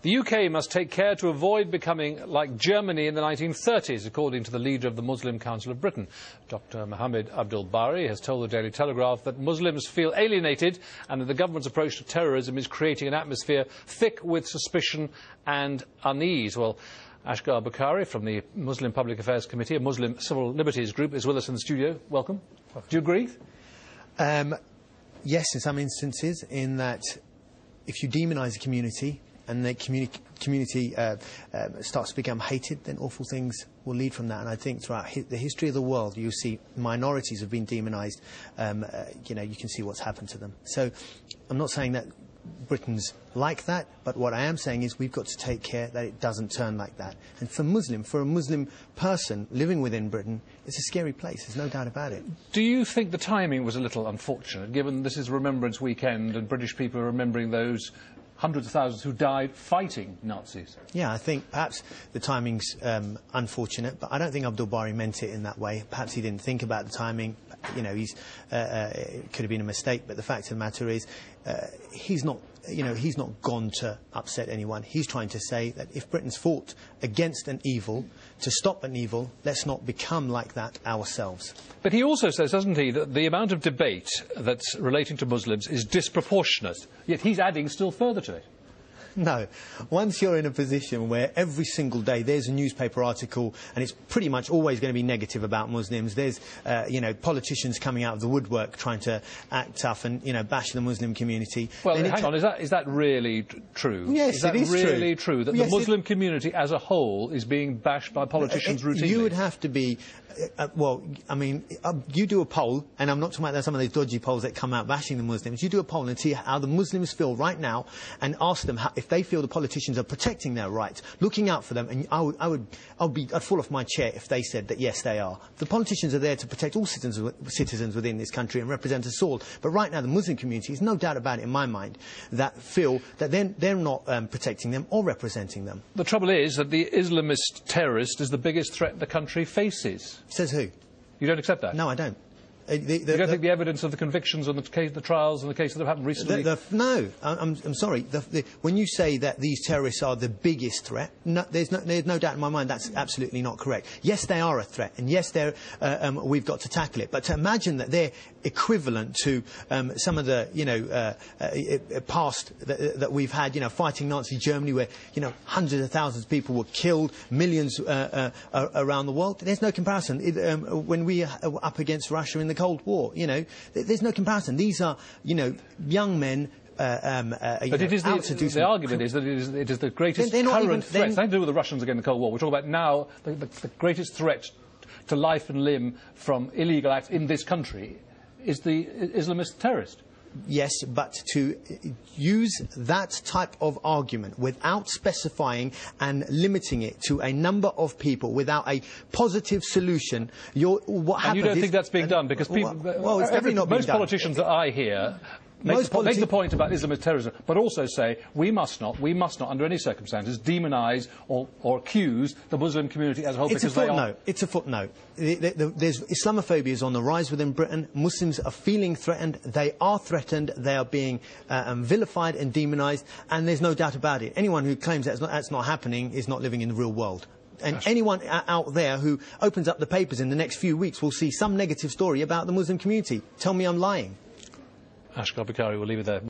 The UK must take care to avoid becoming like Germany in the 1930s, according to the leader of the Muslim Council of Britain. Dr. Mohammed Abdul Bari has told the Daily Telegraph that Muslims feel alienated and that the government's approach to terrorism is creating an atmosphere thick with suspicion and unease. Well, Asghar Bukhari from the Muslim Public Affairs Committee, a Muslim civil liberties group, is with us in the studio. Welcome. Do you agree? Yes, in some instances, in that if you demonise a community and the community starts to become hated, then awful things will lead from that. And I think throughout the history of the world, you see minorities have been demonised. You can see what's happened to them. So I'm not saying that Britain's like that, but what I am saying is we've got to take care that it doesn't turn like that. And for a Muslim person living within Britain, it's a scary place, there's no doubt about it. Do you think the timing was a little unfortunate, given this is Remembrance Weekend and British people are remembering those hundreds of thousands who died fighting Nazis? Yeah, I think perhaps the timing's unfortunate, but I don't think Abdul Bari meant it in that way. Perhaps he didn't think about the timing. It could have been a mistake, but the fact of the matter is he's not gone to upset anyone. He's trying to say that if Britain's fought against an evil, to stop an evil, let's not become like that ourselves. But he also says, doesn't he, that the amount of debate that's relating to Muslims is disproportionate, yet he's adding still further to it. No. Once you're in a position where every single day there's a newspaper article and it's pretty much always going to be negative about Muslims, there's, politicians coming out of the woodwork trying to act tough and, bash the Muslim community. Well, hang on, is that really true? Yes, it is true. Is that really true, that the Muslim community as a whole is being bashed by politicians routinely? You would have to be... you do a poll, and I'm not talking about some of those dodgy polls that come out bashing the Muslims. You do a poll and see how the Muslims feel right now and ask them if they feel the politicians are protecting their rights, looking out for them, and I'd fall off my chair if they said that yes, they are. The politicians are there to protect all citizens within this country and represent us all. But right now the Muslim community, there's no doubt about it in my mind, that feel that they're not protecting them or representing them. The trouble is that the Islamist terrorist is the biggest threat the country faces. Says who? You don't accept that? No, I don't. You don't think the evidence of the convictions on the trials and the cases that have happened recently... No, I'm sorry. When you say that these terrorists are the biggest threat, there's no doubt in my mind that's absolutely not correct. Yes, they are a threat, and yes, we've got to tackle it. But to imagine that they're equivalent to some of the, past that we've had, fighting Nazi Germany, where, hundreds of thousands of people were killed, millions around the world, there's no comparison. When we are up against Russia in the Cold War, there's no comparison. These are, young men. But it is the argument is that it is the greatest current threat. It's nothing to do with the Russians against the Cold War. We're talking about now the greatest threat to life and limb from illegal acts in this country is the Islamist terrorist. Yes, but to use that type of argument without specifying and limiting it to a number of people without a positive solution, what happens is... And you don't think that's being done? Because people... Well, it's definitely not being done. Most politicians that I hear... Make the point about Islamist terrorism, but also say we must not, under any circumstances, demonise or accuse the Muslim community as a whole because they are... It's a footnote. There's Islamophobia is on the rise within Britain. Muslims are feeling threatened. They are threatened. They are being vilified and demonised, and there's no doubt about it. Anyone who claims that's not happening is not living in the real world. And anyone out there who opens up the papers in the next few weeks will see some negative story about the Muslim community. Tell me I'm lying. Asghar Bukhari, we'll leave it there.